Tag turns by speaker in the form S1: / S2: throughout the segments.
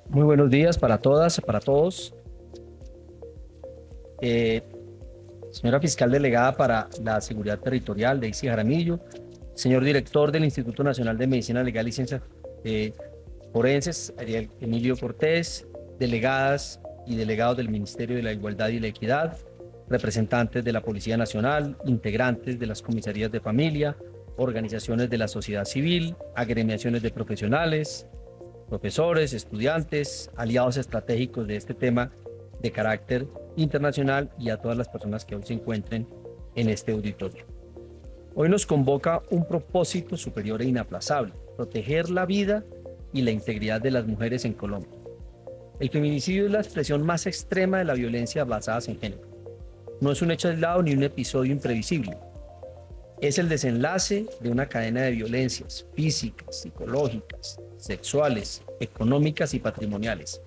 S1: Muy buenos días para todas, para todos. Eh, Señora fiscal delegada para la Seguridad Territorial, Daisy Jaramillo, señor director del Instituto Nacional de Medicina Legal y Ciencias eh, Forenses, Ariel Emilio Cortés, delegadas y delegados del Ministerio de la Igualdad y la Equidad, representantes de la Policía Nacional, integrantes de las comisarías de familia, organizaciones de la sociedad civil, agremiaciones de profesionales, profesores, estudiantes, aliados estratégicos de este tema de carácter internacional y a todas las personas que hoy se encuentren en este auditorio. Hoy nos convoca un propósito superior e inaplazable: proteger la vida y la integridad de las mujeres en Colombia. El feminicidio es la expresión más extrema de la violencia basada en género. No es un hecho aislado ni un episodio imprevisible. Es el desenlace de una cadena de violencias físicas, psicológicas, sexuales, económicas y patrimoniales,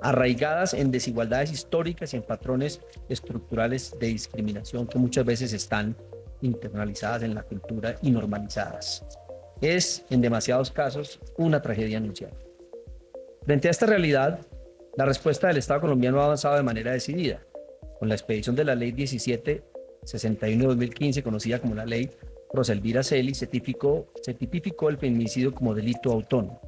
S1: arraigadas en desigualdades históricas y en patrones estructurales de discriminación que muchas veces están internalizadas en la cultura y normalizadas. Es, en demasiados casos, una tragedia anunciada. Frente a esta realidad, la respuesta del Estado colombiano ha avanzado de manera decidida, con la expedición de la Ley 1761 de 2015, conocida como la Ley Roselvira Celi, se tipificó el feminicidio como delito autónomo,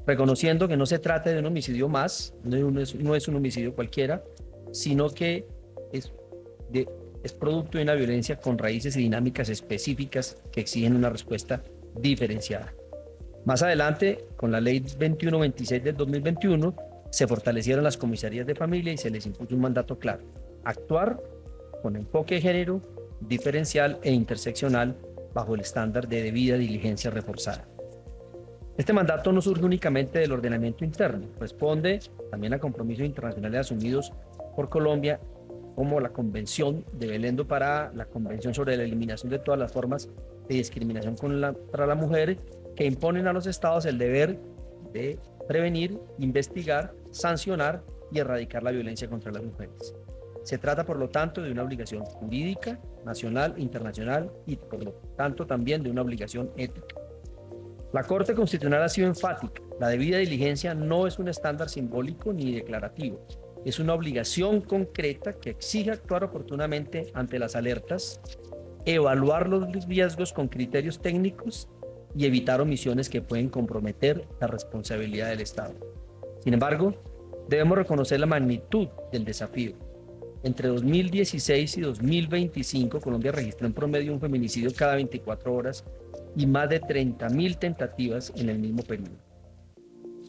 S1: reconociendo que no se trata de un homicidio más, no es un homicidio cualquiera, sino que es, de, es producto de una violencia con raíces y dinámicas específicas que exigen una respuesta diferenciada. Más adelante, con la Ley 2126 del 2021, se fortalecieron las comisarías de familia y se les impuso un mandato claro: actuar con enfoque de género, diferencial e interseccional bajo el estándar de debida diligencia reforzada. Este mandato no surge únicamente del ordenamiento interno, responde también a compromisos internacionales asumidos por Colombia, como la Convención de Belén do Pará, la Convención sobre la Eliminación de todas las formas de discriminación para la mujer, que imponen a los estados el deber de prevenir, investigar, sancionar y erradicar la violencia contra las mujeres. Se trata, por lo tanto, de una obligación jurídica, nacional, internacional y, por lo tanto, también de una obligación ética. La Corte Constitucional ha sido enfática: la debida diligencia no es un estándar simbólico ni declarativo, es una obligación concreta que exige actuar oportunamente ante las alertas, evaluar los riesgos con criterios técnicos y evitar omisiones que pueden comprometer la responsabilidad del Estado. Sin embargo, debemos reconocer la magnitud del desafío. Entre 2016 y 2025, Colombia registró en promedio un feminicidio cada 24 horas y más de 30.000 tentativas en el mismo periodo.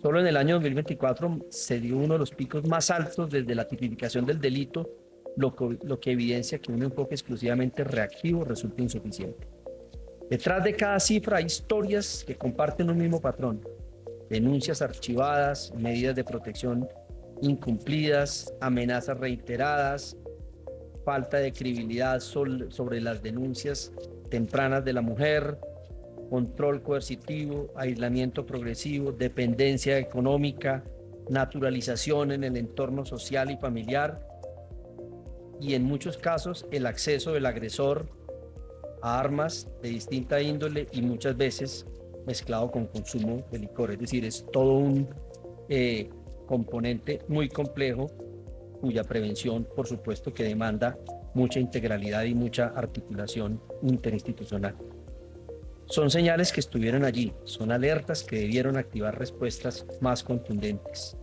S1: Solo en el año 2024 se dio uno de los picos más altos desde la tipificación del delito, lo que evidencia que un enfoque exclusivamente reactivo resulta insuficiente. Detrás de cada cifra hay historias que comparten un mismo patrón: denuncias archivadas, medidas de protección incumplidas, amenazas reiteradas, falta de credibilidad sobre las denuncias tempranas de la mujer, control coercitivo, aislamiento progresivo, dependencia económica, naturalización en el entorno social y familiar, y en muchos casos el acceso del agresor a armas de distinta índole y muchas veces mezclado con consumo de licor. Es decir, es todo un componente muy complejo, cuya prevención, por supuesto, que demanda mucha integralidad y mucha articulación interinstitucional. Son señales que estuvieron allí, son alertas que debieron activar respuestas más contundentes.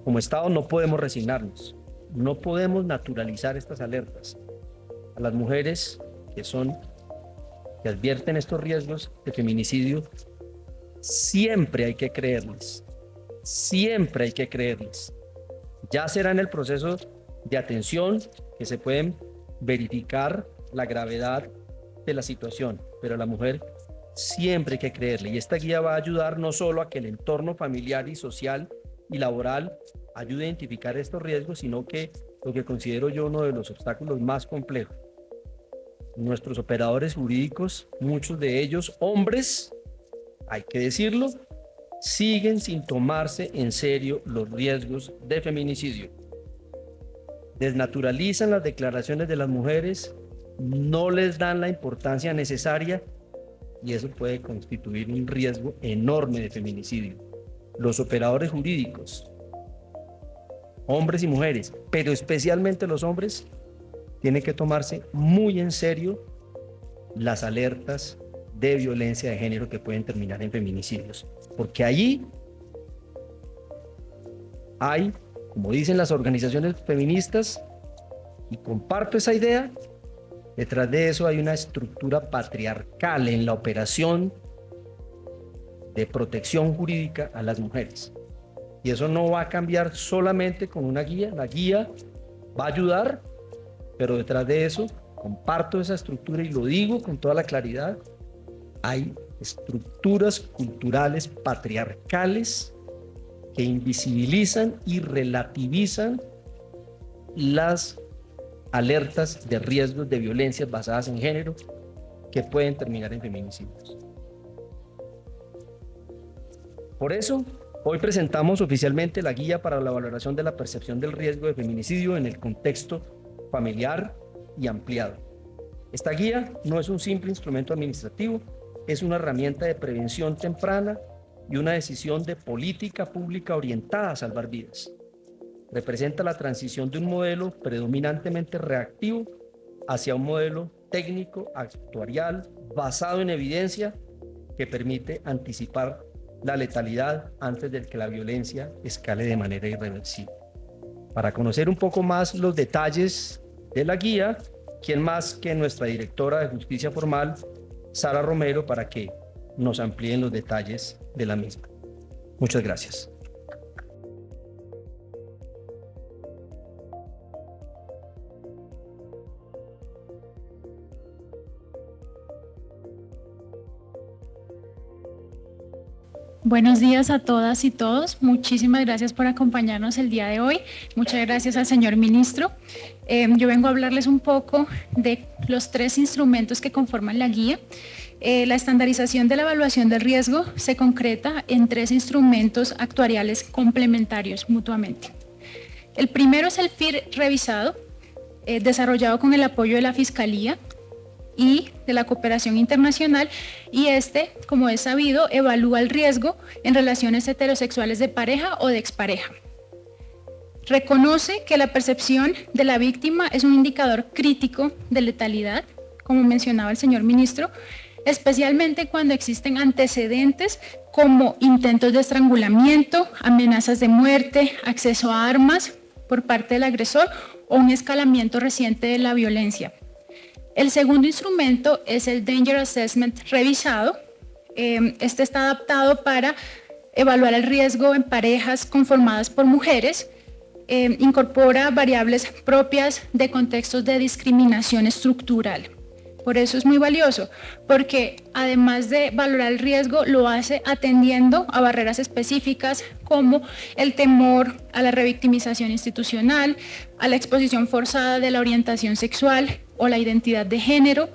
S1: Como Estado no podemos resignarnos, no podemos naturalizar estas alertas. A las mujeres que advierten estos riesgos de feminicidio, siempre hay que creerles, siempre hay que creerles. Ya será en el proceso de atención que se pueden verificar la gravedad de la situación, pero a la mujer siempre hay que creerle, y esta guía va a ayudar no solo a que el entorno familiar y social y laboral ayude a identificar estos riesgos, sino que lo que considero yo uno de los obstáculos más complejos: nuestros operadores jurídicos, muchos de ellos hombres, hay que decirlo, siguen sin tomarse en serio los riesgos de feminicidio. Desnaturalizan las declaraciones de las mujeres, no les dan la importancia necesaria, y eso puede constituir un riesgo enorme de feminicidio. Los operadores jurídicos hombres y mujeres, pero especialmente los hombres, tienen que tomarse muy en serio las alertas de violencia de género que pueden terminar en feminicidios, porque allí hay, como dicen las organizaciones feministas, y comparto esa idea, detrás de eso hay una estructura patriarcal en la operación de protección jurídica a las mujeres. Y eso no va a cambiar solamente con una guía. La guía va a ayudar, pero detrás de eso, comparto esa estructura y lo digo con toda la claridad, hay estructuras culturales patriarcales que invisibilizan y relativizan las alertas de riesgos de violencias basadas en género que pueden terminar en feminicidios. Por eso, hoy presentamos oficialmente la guía para la valoración de la percepción del riesgo de feminicidio en el contexto familiar y ampliado. Esta guía no es un simple instrumento administrativo, es una herramienta de prevención temprana y una decisión de política pública orientada a salvar vidas. Representa la transición de un modelo predominantemente reactivo hacia un modelo técnico, actuarial, basado en evidencia, que permite anticipar la letalidad antes de que la violencia escale de manera irreversible. Para conocer un poco más los detalles de la guía, ¿quién más que nuestra directora de Justicia Formal, Sara Romero, para que nos amplíen los detalles de la misma? Muchas gracias.
S2: Buenos días a todas y todos. Muchísimas gracias por acompañarnos el día de hoy. Muchas gracias al señor ministro. Yo vengo a hablarles un poco de los 3 instrumentos que conforman la guía. La estandarización de la evaluación del riesgo se concreta en 3 instrumentos actuariales complementarios mutuamente. El primero es el FIR revisado, desarrollado con el apoyo de la Fiscalía y de la cooperación internacional, y este, como es sabido, evalúa el riesgo en relaciones heterosexuales de pareja o de expareja. Reconoce que la percepción de la víctima es un indicador crítico de letalidad, como mencionaba el señor ministro, especialmente cuando existen antecedentes como intentos de estrangulamiento, amenazas de muerte, acceso a armas por parte del agresor o un escalamiento reciente de la violencia. El segundo instrumento es el Danger Assessment revisado. Este está adaptado para evaluar el riesgo en parejas conformadas por mujeres. Incorpora variables propias de contextos de discriminación estructural. Por eso es muy valioso, porque además de valorar el riesgo, lo hace atendiendo a barreras específicas como el temor a la revictimización institucional, a la exposición forzada de la orientación sexual o la identidad de género,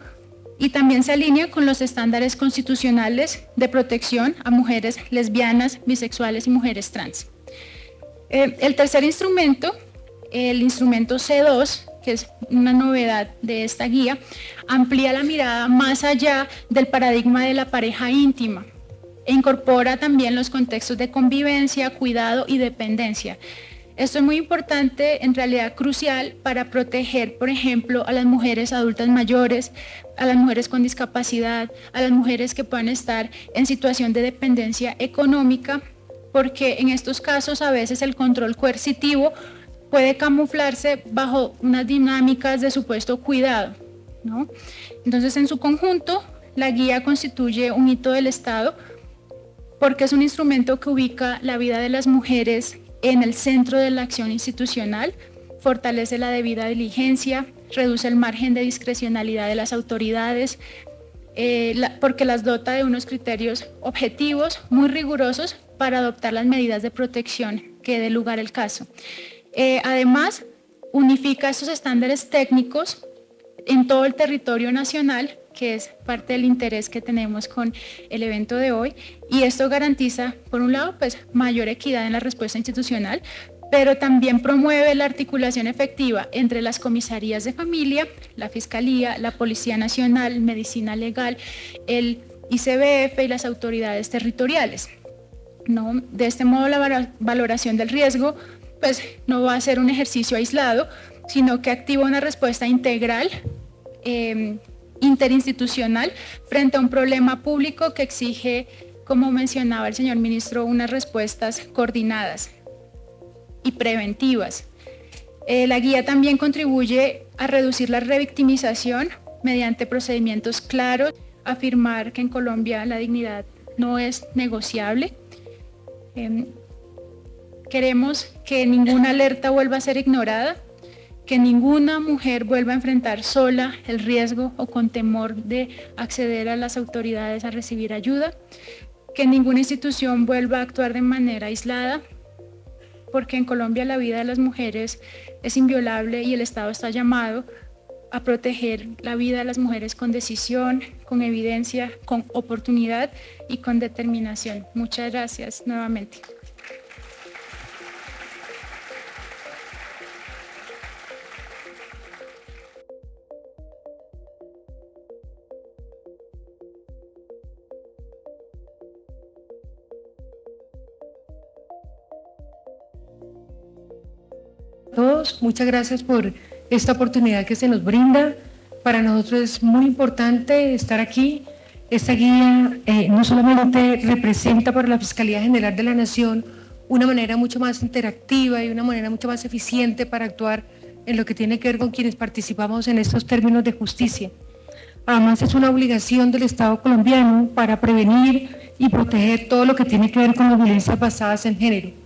S2: y también se alinea con los estándares constitucionales de protección a mujeres lesbianas, bisexuales y mujeres trans. El tercer instrumento, el instrumento C2, que es una novedad de esta guía, amplía la mirada más allá del paradigma de la pareja íntima e incorpora también los contextos de convivencia, cuidado y dependencia. Esto es muy importante, en realidad crucial, para proteger, por ejemplo, a las mujeres adultas mayores, a las mujeres con discapacidad, a las mujeres que puedan estar en situación de dependencia económica, porque en estos casos a veces el control coercitivo puede camuflarse bajo unas dinámicas de supuesto cuidado, ¿no? Entonces, en su conjunto, la guía constituye un hito del Estado porque es un instrumento que ubica la vida de las mujeres en el centro de la acción institucional, fortalece la debida diligencia, reduce el margen de discrecionalidad de las autoridades, porque las dota de unos criterios objetivos muy rigurosos para adoptar las medidas de protección que dé lugar al caso. Además, unifica estos estándares técnicos en todo el territorio nacional, que es parte del interés que tenemos con el evento de hoy, y esto garantiza, por un lado, pues, mayor equidad en la respuesta institucional, pero también promueve la articulación efectiva entre las comisarías de familia, la Fiscalía, la Policía Nacional, Medicina Legal, el ICBF y las autoridades territoriales, ¿no? De este modo, la valoración del riesgo pues no va a ser un ejercicio aislado, sino que activa una respuesta integral, interinstitucional, frente a un problema público que exige, como mencionaba el señor ministro, unas respuestas coordinadas y preventivas. La guía también contribuye a reducir la revictimización mediante procedimientos claros, afirmar que en Colombia la dignidad no es negociable. Queremos que ninguna alerta vuelva a ser ignorada, que ninguna mujer vuelva a enfrentar sola el riesgo o con temor de acceder a las autoridades a recibir ayuda, que ninguna institución vuelva a actuar de manera aislada, porque en Colombia la vida de las mujeres es inviolable y el Estado está llamado a proteger la vida de las mujeres con decisión, con evidencia, con oportunidad y con determinación. Muchas gracias nuevamente.
S3: Todos, muchas gracias por esta oportunidad que se nos brinda. Para nosotros es muy importante estar aquí. Esta guía no solamente representa para la Fiscalía General de la Nación una manera mucho más interactiva y una manera mucho más eficiente para actuar en lo que tiene que ver con quienes participamos en estos términos de justicia. Además es una obligación del Estado colombiano para prevenir y proteger todo lo que tiene que ver con las violencias basadas en género.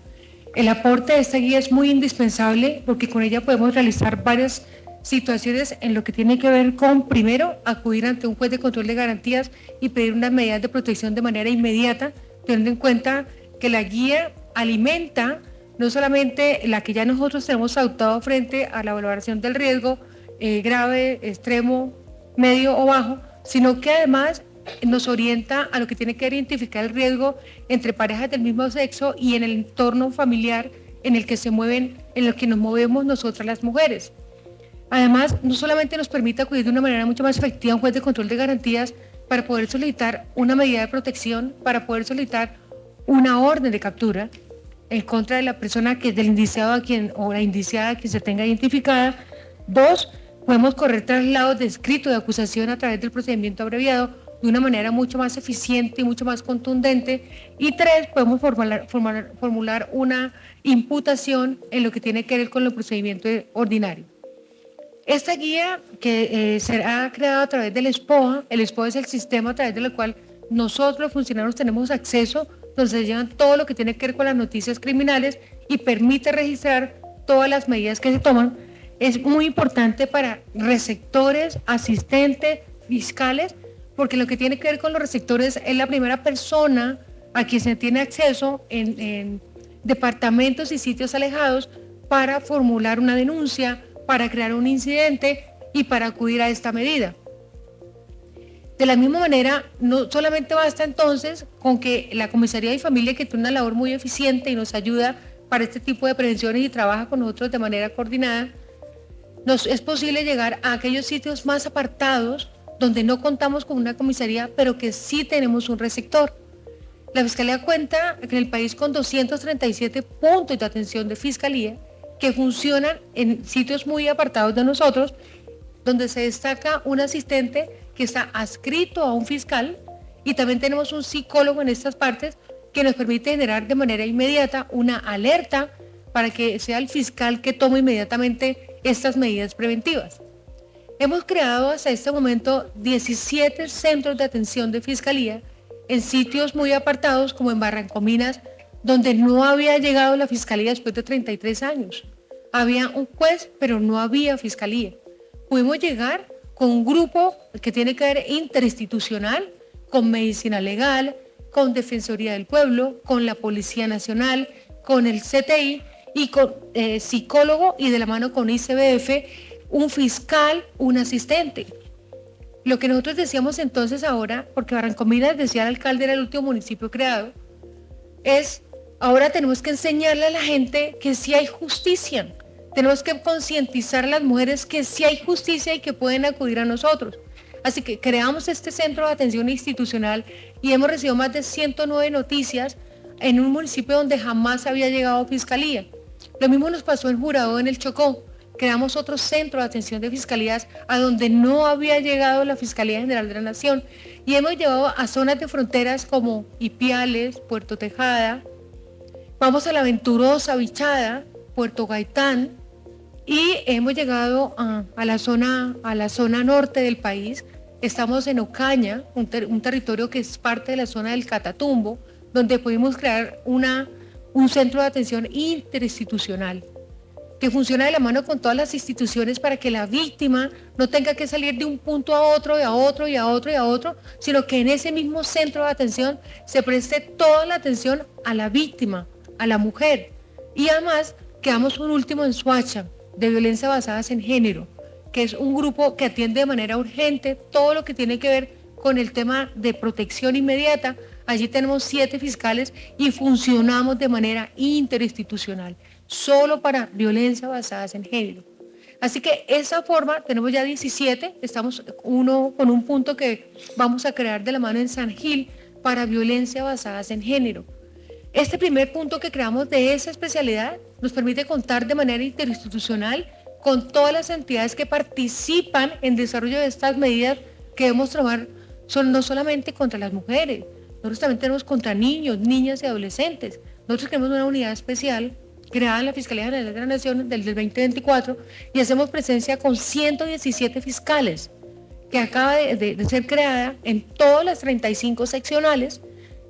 S3: El aporte de esta guía es muy indispensable porque con ella podemos realizar varias situaciones en lo que tiene que ver con, primero, acudir ante un juez de control de garantías y pedir unas medidas de protección de manera inmediata, teniendo en cuenta que la guía alimenta no solamente la que ya nosotros tenemos adoptado frente a la valoración del riesgo grave, extremo, medio o bajo, sino que además nos orienta a lo que tiene que identificar el riesgo entre parejas del mismo sexo y en el entorno familiar en el que nos movemos nosotras las mujeres. Además, no solamente nos permite acudir de una manera mucho más efectiva a un juez de control de garantías para poder solicitar una medida de protección, para poder solicitar una orden de captura en contra de la persona que es del indiciado o la indiciada que se tenga identificada. Dos, podemos correr traslados de escrito de acusación a través del procedimiento abreviado de una manera mucho más eficiente y mucho más contundente. Y tres, podemos formular una imputación en lo que tiene que ver con el procedimiento ordinario. Esta guía que será creada a través del SPOA, el SPOA es el sistema a través del cual nosotros los funcionarios tenemos acceso, donde se llevan todo lo que tiene que ver con las noticias criminales y permite registrar todas las medidas que se toman. Es muy importante para receptores, asistentes, fiscales, porque lo que tiene que ver con los receptores es la primera persona a quien se tiene acceso en departamentos y sitios alejados para formular una denuncia, para crear un incidente y para acudir a esta medida. De la misma manera, no solamente basta entonces con que la Comisaría de Familia, que tiene una labor muy eficiente y nos ayuda para este tipo de prevenciones y trabaja con nosotros de manera coordinada, es posible llegar a aquellos sitios más apartados donde no contamos con una comisaría, pero que sí tenemos un receptor. La Fiscalía cuenta en el país con 237 puntos de atención de Fiscalía que funcionan en sitios muy apartados de nosotros, donde se destaca un asistente que está adscrito a un fiscal y también tenemos un psicólogo en estas partes que nos permite generar de manera inmediata una alerta para que sea el fiscal que tome inmediatamente estas medidas preventivas. Hemos creado hasta este momento 17 centros de atención de Fiscalía en sitios muy apartados como en Barrancominas, donde no había llegado la Fiscalía después de 33 años. Había un juez, pero no había Fiscalía. Pudimos llegar con un grupo que tiene que ver interinstitucional, con Medicina Legal, con Defensoría del Pueblo, con la Policía Nacional, con el CTI y con psicólogo y de la mano con ICBF, un fiscal, un asistente. Lo que nosotros decíamos entonces ahora, porque Barrancominas, decía el alcalde, era el último municipio creado, es ahora tenemos que enseñarle a la gente que sí hay justicia. Tenemos que concientizar a las mujeres que sí hay justicia y que pueden acudir a nosotros. Así que creamos este centro de atención institucional y hemos recibido más de 109 noticias en un municipio donde jamás había llegado Fiscalía. Lo mismo nos pasó en Jurado, en el Chocó. Creamos otro centro de atención de fiscalías a donde no había llegado la Fiscalía General de la Nación y hemos llevado a zonas de fronteras como Ipiales, Puerto Tejada, vamos a la Venturosa, Bichada, Puerto Gaitán y hemos llegado a la zona norte del país. Estamos en Ocaña, un territorio que es parte de la zona del Catatumbo, donde pudimos crear un centro de atención interinstitucional que funciona de la mano con todas las instituciones para que la víctima no tenga que salir de un punto a otro, y a otro, y a otro, y a otro, sino que en ese mismo centro de atención se preste toda la atención a la víctima, a la mujer. Y además, quedamos un último en Soacha, de violencia basadas en género, que es un grupo que atiende de manera urgente todo lo que tiene que ver con el tema de protección inmediata. Allí tenemos 7 fiscales y funcionamos de manera interinstitucional, solo para violencia basadas en género. Así que esa forma, tenemos ya 17, estamos con un punto que vamos a crear de la mano en San Gil para violencia basadas en género. Este primer punto que creamos de esa especialidad nos permite contar de manera interinstitucional con todas las entidades que participan en desarrollo de estas medidas que debemos trabajar no solamente contra las mujeres, nosotros también tenemos contra niños, niñas y adolescentes. Nosotros tenemos una unidad especial creada en la Fiscalía General de la Nación desde el 2024 y hacemos presencia con 117 fiscales que acaba de ser creada en todas las 35 seccionales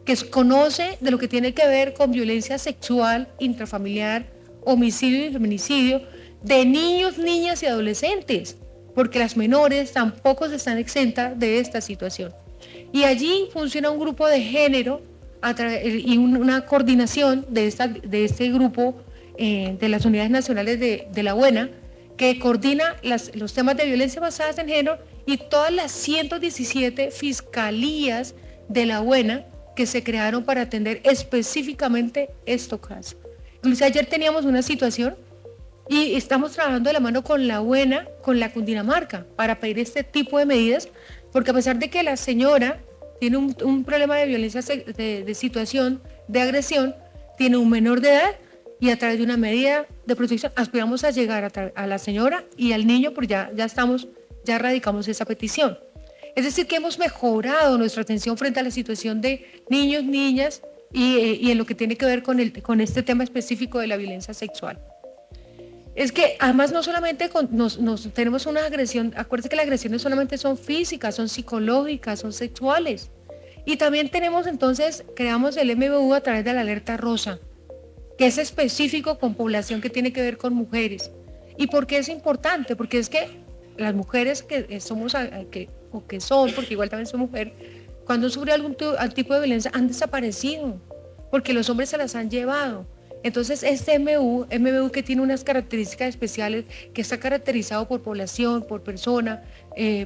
S3: que conoce de lo que tiene que ver con violencia sexual, intrafamiliar, homicidio y feminicidio de niños, niñas y adolescentes, porque las menores tampoco están exentas de esta situación. Y allí funciona un grupo de género y una coordinación de este grupo de las unidades nacionales de la Buena, que coordina los temas de violencia basadas en género y todas las 117 fiscalías de la Buena que se crearon para atender específicamente estos casos. Incluso ayer teníamos una situación y estamos trabajando de la mano con la Buena, con la Cundinamarca, para pedir este tipo de medidas, porque a pesar de que la señora tiene un problema de violencia, de situación de agresión, tiene un menor de edad y a través de una medida de protección aspiramos a llegar a la señora y al niño, porque ya radicamos esa petición. Es decir, que hemos mejorado nuestra atención frente a la situación de niños, niñas y en lo que tiene que ver con este tema específico de la violencia sexual. Es que además no solamente tenemos una agresión, acuérdense que las agresiones solamente son físicas, son psicológicas, son sexuales. Y también creamos el MBU a través de la alerta rosa, que es específico con población que tiene que ver con mujeres. ¿Y por qué es importante? Porque es que las mujeres que son, porque igual también son mujeres, cuando sufren algún tipo de violencia han desaparecido, porque los hombres se las han llevado. Entonces este MBU que tiene unas características especiales, que está caracterizado por población, por persona,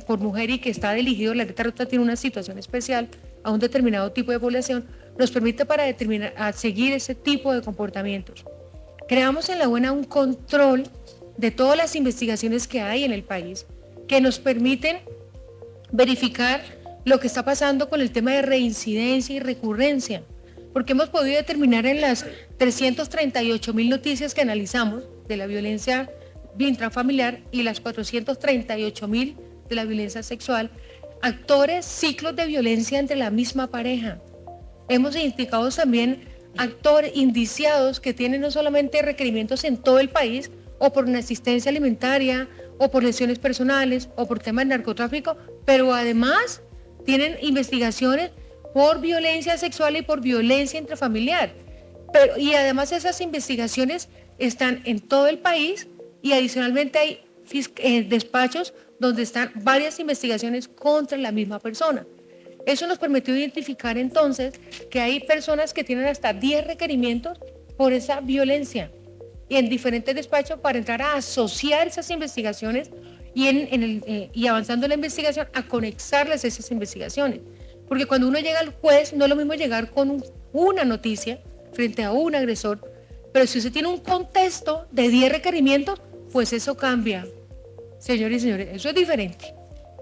S3: por mujer y que está dirigido, la alerta rosa tiene una situación especial a un determinado tipo de población, nos permite a seguir ese tipo de comportamientos. Creamos en la Buena un control de todas las investigaciones que hay en el país, que nos permiten verificar lo que está pasando con el tema de reincidencia y recurrencia, porque hemos podido determinar en las 338.000 noticias que analizamos de la violencia intrafamiliar y las 438.000 de la violencia sexual, actores, ciclos de violencia entre la misma pareja. Hemos identificado también actores indiciados que tienen no solamente requerimientos en todo el país, o por una asistencia alimentaria, o por lesiones personales, o por temas de narcotráfico, pero además tienen investigaciones por violencia sexual y por violencia intrafamiliar. Y además esas investigaciones están en todo el país y adicionalmente hay despachos donde están varias investigaciones contra la misma persona. Eso nos permitió identificar entonces que hay personas que tienen hasta 10 requerimientos por esa violencia y en diferentes despachos para entrar a asociar esas investigaciones y avanzando en la investigación a conexarles esas investigaciones. Porque cuando uno llega al juez no es lo mismo llegar con una noticia frente a un agresor, pero si usted tiene un contexto de 10 requerimientos, pues eso cambia. Señores y señores, eso es diferente,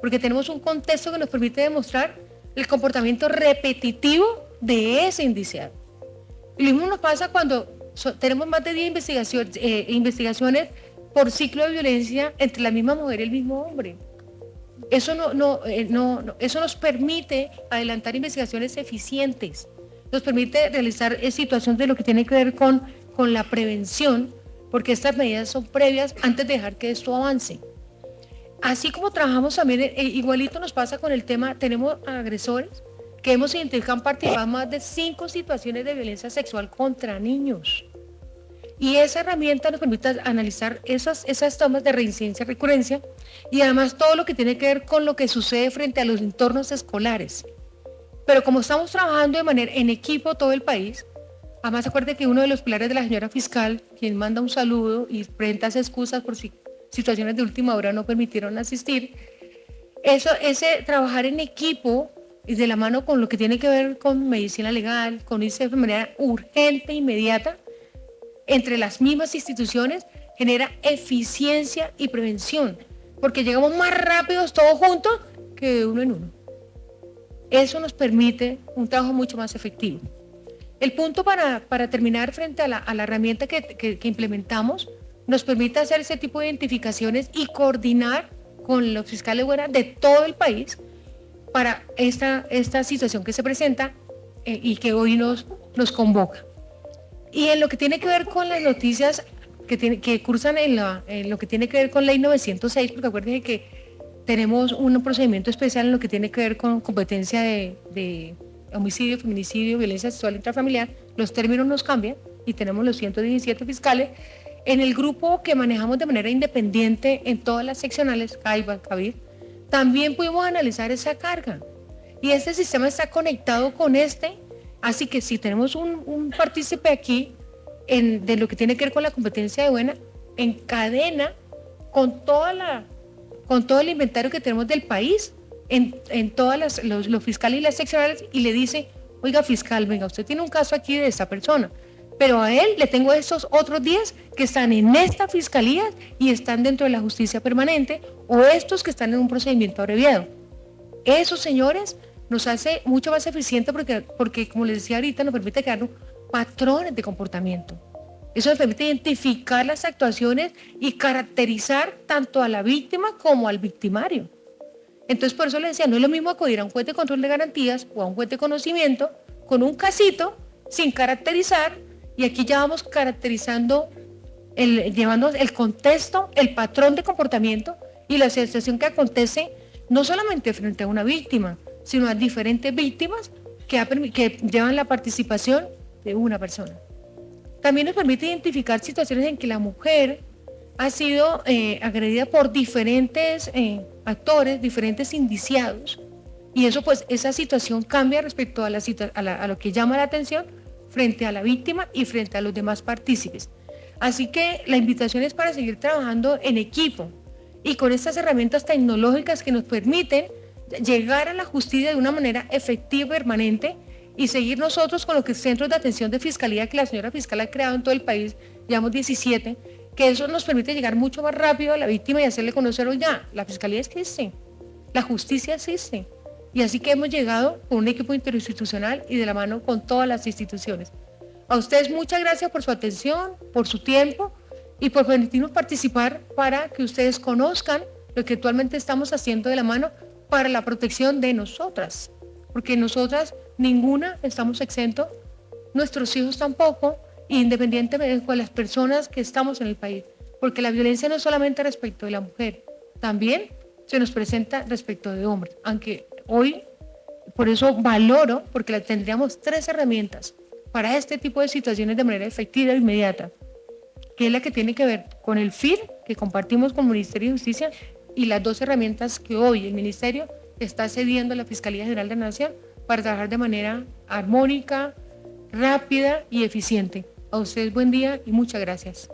S3: porque tenemos un contexto que nos permite demostrar el comportamiento repetitivo de ese indiciado. Y lo mismo nos pasa cuando tenemos más de 10 investigaciones por ciclo de violencia entre la misma mujer y el mismo hombre. Eso eso nos permite adelantar investigaciones eficientes, nos permite realizar situaciones de lo que tiene que ver con la prevención, porque estas medidas son previas antes de dejar que esto avance. Así como trabajamos también, igualito nos pasa con el tema, tenemos agresores que hemos identificado han participado en más de 5 situaciones de violencia sexual contra niños. Y esa herramienta nos permite analizar esas tomas de reincidencia y recurrencia y además todo lo que tiene que ver con lo que sucede frente a los entornos escolares. Pero como estamos trabajando de manera en equipo todo el país, además acuerde que uno de los pilares de la señora fiscal, quien manda un saludo y presenta excusas por si situaciones de última hora no permitieron asistir, ese trabajar en equipo y de la mano con lo que tiene que ver con medicina legal, con irse de manera urgente, inmediata, entre las mismas instituciones, genera eficiencia y prevención, porque llegamos más rápidos todos juntos que de uno en uno. Eso nos permite un trabajo mucho más efectivo. El punto para terminar frente a la herramienta que implementamos, nos permite hacer ese tipo de identificaciones y coordinar con los fiscales de todo el país para esta situación que se presenta y que hoy nos convoca. Y en lo que tiene que ver con las noticias que cursan en lo que tiene que ver con Ley 906, porque acuérdense que tenemos un procedimiento especial en lo que tiene que ver con competencia de homicidio, feminicidio, violencia sexual intrafamiliar, los términos nos cambian y tenemos los 117 fiscales. En el grupo que manejamos de manera independiente en todas las seccionales, CAIBA, CABIR, también pudimos analizar esa carga. Y este sistema está conectado con así que si tenemos un partícipe aquí de lo que tiene que ver con la competencia de buena, encadena con todo el inventario que tenemos del país, en todas los fiscales y las seccionales, y le dice, oiga fiscal, venga, usted tiene un caso aquí de esta persona, pero a él le tengo estos otros 10 que están en esta fiscalía y están dentro de la justicia permanente, o estos que están en un procedimiento abreviado. Eso, señores, nos hace mucho más eficiente porque como les decía ahorita, nos permite crear patrones de comportamiento. Eso nos permite identificar las actuaciones y caracterizar tanto a la víctima como al victimario. Entonces, por eso les decía, no es lo mismo acudir a un juez de control de garantías o a un juez de conocimiento con un casito sin caracterizar, y aquí ya vamos caracterizando, llevando el contexto, el patrón de comportamiento y la situación que acontece no solamente frente a una víctima, sino a diferentes víctimas que llevan la participación de una persona. También nos permite identificar situaciones en que la mujer ha sido agredida por diferentes actores, diferentes indiciados, y eso pues esa situación cambia respecto a lo que llama la atención frente a la víctima y frente a los demás partícipes. Así que la invitación es para seguir trabajando en equipo y con estas herramientas tecnológicas que nos permiten llegar a la justicia de una manera efectiva y permanente, y seguir nosotros con los centros de atención de fiscalía que la señora fiscal ha creado en todo el país, llevamos 17, que eso nos permite llegar mucho más rápido a la víctima y hacerle conocer, oiga, la fiscalía existe, la justicia existe. Y así que hemos llegado con un equipo interinstitucional y de la mano con todas las instituciones. A ustedes muchas gracias por su atención, por su tiempo y por permitirnos participar para que ustedes conozcan lo que actualmente estamos haciendo de la mano para la protección de nosotras, porque nosotras ninguna estamos exentos, nuestros hijos tampoco, independientemente de las personas que estamos en el país, porque la violencia no es solamente respecto de la mujer, también se nos presenta respecto de hombres, aunque hoy, por eso valoro, porque tendríamos 3 herramientas para este tipo de situaciones de manera efectiva e inmediata, que es la que tiene que ver con el FIR, que compartimos con el Ministerio de Justicia, y las 2 herramientas que hoy el Ministerio está cediendo a la Fiscalía General de la Nación para trabajar de manera armónica, rápida y eficiente. A ustedes buen día y muchas gracias.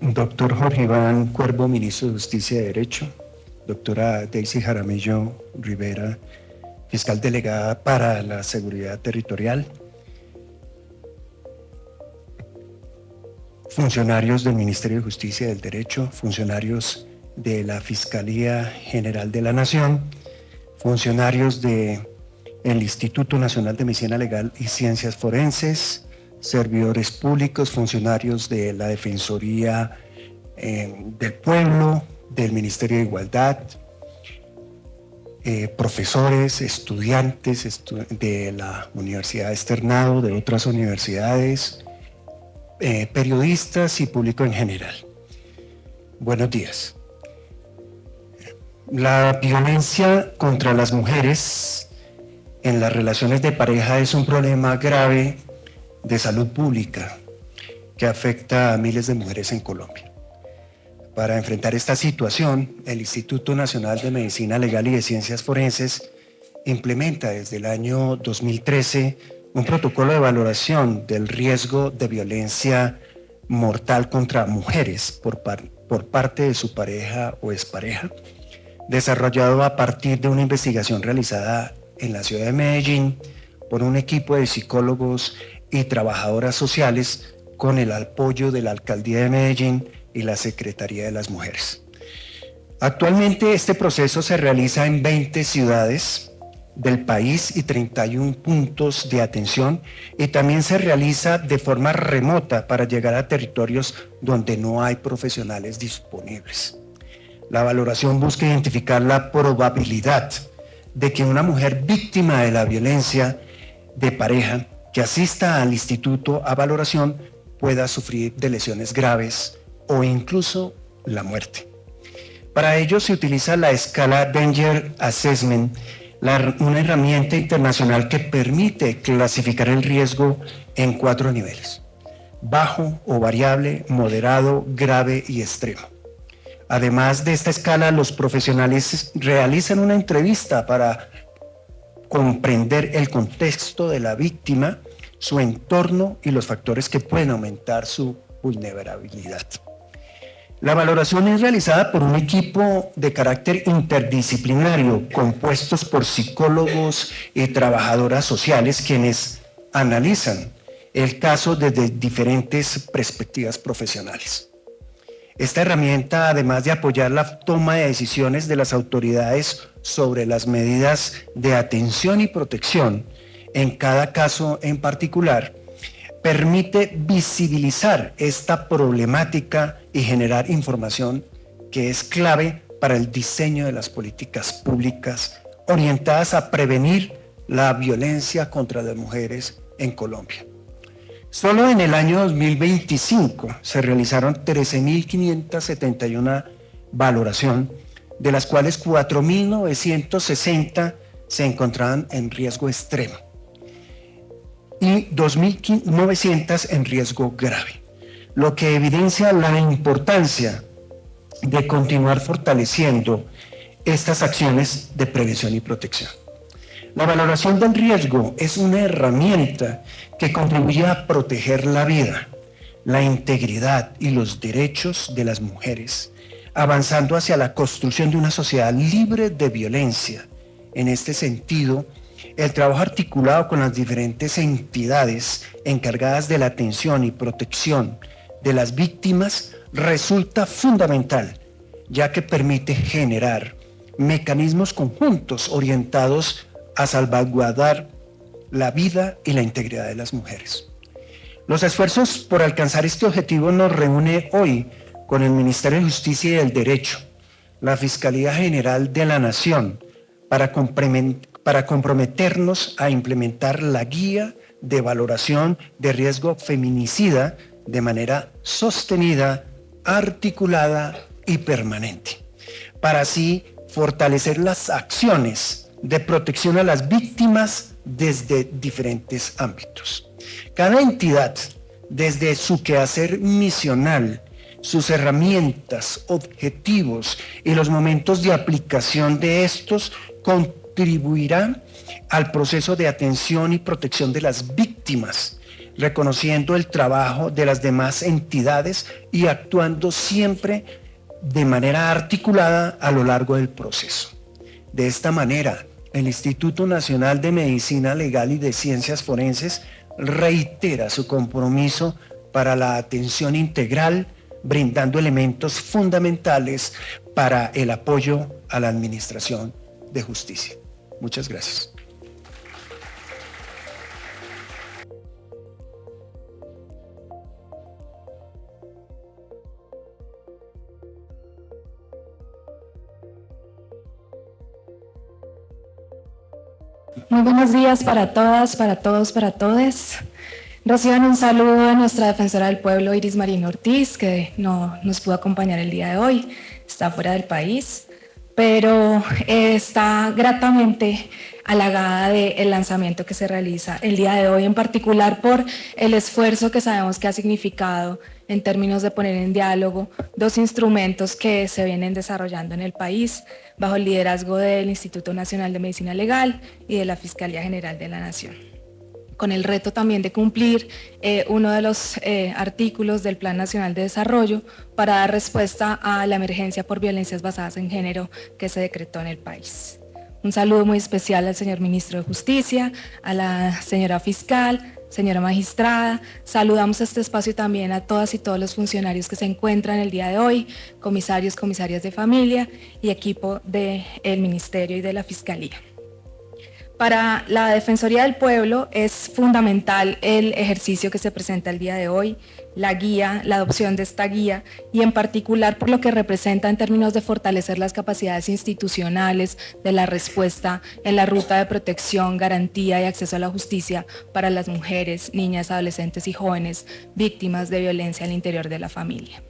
S4: Doctor Jorge Iván Cuervo, Ministro de Justicia y Derecho. Doctora Daisy Jaramillo Rivera, Fiscal Delegada para la Seguridad Territorial. funcionarios del Ministerio de Justicia y del Derecho, funcionarios de la Fiscalía General de la Nación, funcionarios del Instituto Nacional de Medicina Legal y Ciencias Forenses, servidores públicos, funcionarios de la Defensoría del Pueblo, del Ministerio de Igualdad, profesores, estudiantes de la Universidad Externado, de otras universidades, periodistas y público en general. Buenos días. La violencia contra las mujeres en las relaciones de pareja es un problema grave de salud pública que afecta a miles de mujeres en Colombia. Para enfrentar esta situación, el Instituto Nacional de Medicina Legal y de Ciencias Forenses implementa desde el año 2013 un protocolo de valoración del riesgo de violencia mortal contra mujeres por parte de su pareja o expareja, desarrollado a partir de una investigación realizada en la ciudad de Medellín por un equipo de psicólogos y trabajadoras sociales con el apoyo de la Alcaldía de Medellín y la Secretaría de las Mujeres. Actualmente este proceso se realiza en 20 ciudades del país y 31 puntos de atención, y también se realiza de forma remota para llegar a territorios donde no hay profesionales disponibles. La valoración busca identificar la probabilidad de que una mujer víctima de la violencia de pareja que asista al instituto a valoración pueda sufrir de lesiones graves o incluso la muerte. Para ello se utiliza la escala Danger Assessment, una herramienta internacional que permite clasificar el riesgo en 4 niveles: bajo o variable, moderado, grave y extremo. Además de esta escala, los profesionales realizan una entrevista para comprender el contexto de la víctima, su entorno y los factores que pueden aumentar su vulnerabilidad. La valoración es realizada por un equipo de carácter interdisciplinario compuestos por psicólogos y trabajadoras sociales, quienes analizan el caso desde diferentes perspectivas profesionales. Esta herramienta, además de apoyar la toma de decisiones de las autoridades sobre las medidas de atención y protección en cada caso en particular, permite visibilizar esta problemática y generar información que es clave para el diseño de las políticas públicas orientadas a prevenir la violencia contra las mujeres en Colombia. Solo en el año 2025 se realizaron 13.571 valoraciones, de las cuales 4.960 se encontraban en riesgo extremo y 2.900 en riesgo grave, lo que evidencia la importancia de continuar fortaleciendo estas acciones de prevención y protección. La valoración del riesgo es una herramienta que contribuye a proteger la vida, la integridad y los derechos de las mujeres, avanzando hacia la construcción de una sociedad libre de violencia. En este sentido, el trabajo articulado con las diferentes entidades encargadas de la atención y protección de las víctimas resulta fundamental, ya que permite generar mecanismos conjuntos orientados a salvaguardar la vida y la integridad de las mujeres. Los esfuerzos por alcanzar este objetivo nos reúne hoy con el Ministerio de Justicia y del Derecho, la Fiscalía General de la Nación, para comprometernos a implementar la guía de valoración de riesgo feminicida de manera sostenida, articulada y permanente, para así fortalecer las acciones de protección a las víctimas desde diferentes ámbitos. Cada entidad, desde su quehacer misional, sus herramientas, objetivos y los momentos de aplicación de estos, contribuirá al proceso de atención y protección de las víctimas, reconociendo el trabajo de las demás entidades y actuando siempre de manera articulada a lo largo del proceso. De esta manera, el Instituto Nacional de Medicina Legal y de Ciencias Forenses reitera su compromiso para la atención integral, brindando elementos fundamentales para el apoyo a la administración de justicia. Muchas gracias.
S5: Muy buenos días para todas, para todos, para todes. Reciban un saludo de nuestra defensora del pueblo, Iris Marino Ortiz, que no nos pudo acompañar el día de hoy, está fuera del país, pero está gratamente halagada del lanzamiento que se realiza el día de hoy, en particular por el esfuerzo que sabemos que ha significado en términos de poner en diálogo dos instrumentos que se vienen desarrollando en el país bajo el liderazgo del Instituto Nacional de Medicina Legal y de la Fiscalía General de la Nación, con el reto también de cumplir uno de los artículos del Plan Nacional de Desarrollo para dar respuesta a la emergencia por violencias basadas en género que se decretó en el país. Un saludo muy especial al señor Ministro de Justicia, a la señora Fiscal, señora Magistrada. Saludamos a este espacio también a todas y todos los funcionarios que se encuentran el día de hoy, comisarios, comisarias de familia y equipo del Ministerio y de la Fiscalía. Para la Defensoría del Pueblo es fundamental el ejercicio que se presenta el día de hoy, la guía, la adopción de esta guía y en particular por lo que representa en términos de fortalecer las capacidades institucionales de la respuesta en la ruta de protección, garantía y acceso a la justicia para las mujeres, niñas, adolescentes y jóvenes víctimas de violencia al interior de la familia.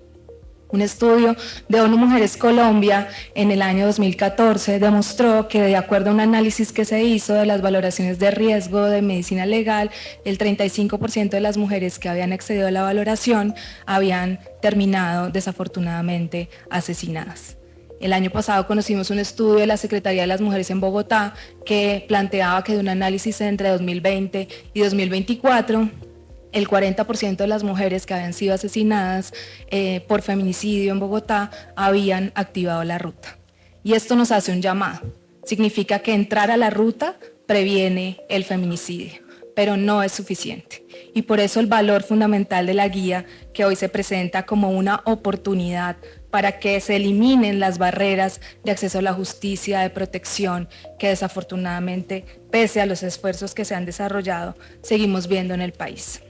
S5: Un estudio de ONU Mujeres Colombia en el año 2014 demostró que de acuerdo a un análisis que se hizo de las valoraciones de riesgo de medicina legal, el 35% de las mujeres que habían accedido a la valoración habían terminado desafortunadamente asesinadas. El año pasado conocimos un estudio de la Secretaría de las Mujeres en Bogotá que planteaba que de un análisis entre 2020 y 2024, el 40% de las mujeres que habían sido asesinadas por feminicidio en Bogotá habían activado la ruta. Y esto nos hace un llamado. Significa que entrar a la ruta previene el feminicidio, pero no es suficiente. Y por eso el valor fundamental de la guía que hoy se presenta como una oportunidad para que se eliminen las barreras de acceso a la justicia, de protección, que desafortunadamente, pese a los esfuerzos que se han desarrollado, seguimos viendo en el país.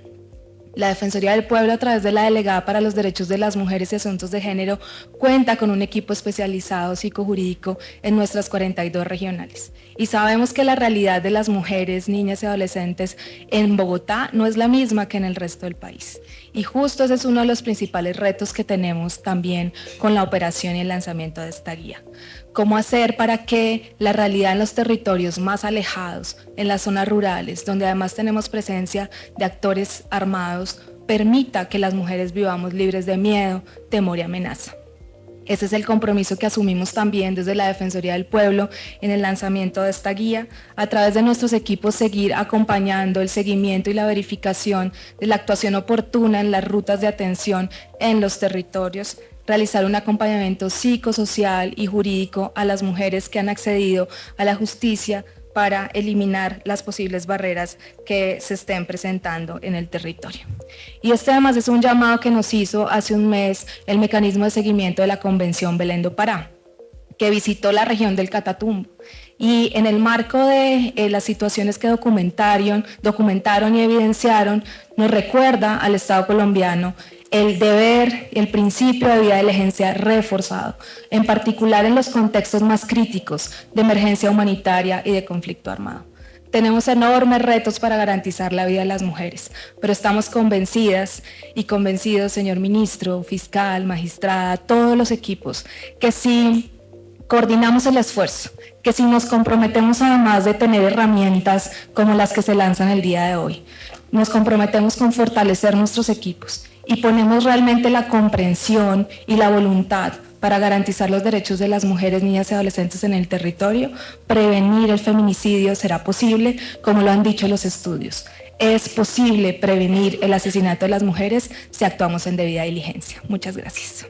S5: La Defensoría del Pueblo, a través de la Delegada para los Derechos de las Mujeres y Asuntos de Género, cuenta con un equipo especializado psicojurídico en nuestras 42 regionales. Y sabemos que la realidad de las mujeres, niñas y adolescentes en Bogotá no es la misma que en el resto del país. Y justo ese es uno de los principales retos que tenemos también con la operación y el lanzamiento de esta guía. ¿Cómo hacer para que la realidad en los territorios más alejados, en las zonas rurales, donde además tenemos presencia de actores armados, permita que las mujeres vivamos libres de miedo, temor y amenaza? Ese es el compromiso que asumimos también desde la Defensoría del Pueblo en el lanzamiento de esta guía, a través de nuestros equipos seguir acompañando el seguimiento y la verificación de la actuación oportuna en las rutas de atención en los territorios, realizar un acompañamiento psicosocial y jurídico a las mujeres que han accedido a la justicia para eliminar las posibles barreras que se estén presentando en el territorio. Y este además es un llamado que nos hizo hace un mes el mecanismo de seguimiento de la Convención Belén do Pará, que visitó la región del Catatumbo. Y en el marco de las situaciones que documentaron y evidenciaron, nos recuerda al Estado colombiano el deber y el principio de vida diligencia reforzado, en particular en los contextos más críticos de emergencia humanitaria y de conflicto armado. Tenemos enormes retos para garantizar la vida de las mujeres, pero estamos convencidas y convencidos, señor ministro, fiscal, magistrada, todos los equipos, que si coordinamos el esfuerzo, que si nos comprometemos además de tener herramientas como las que se lanzan el día de hoy, nos comprometemos con fortalecer nuestros equipos y ponemos realmente la comprensión y la voluntad para garantizar los derechos de las mujeres, niñas y adolescentes en el territorio, prevenir el feminicidio será posible, como lo han dicho los estudios. Es posible prevenir el asesinato de las mujeres si actuamos en debida diligencia. Muchas gracias.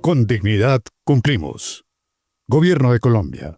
S6: Con dignidad cumplimos. Gobierno de Colombia.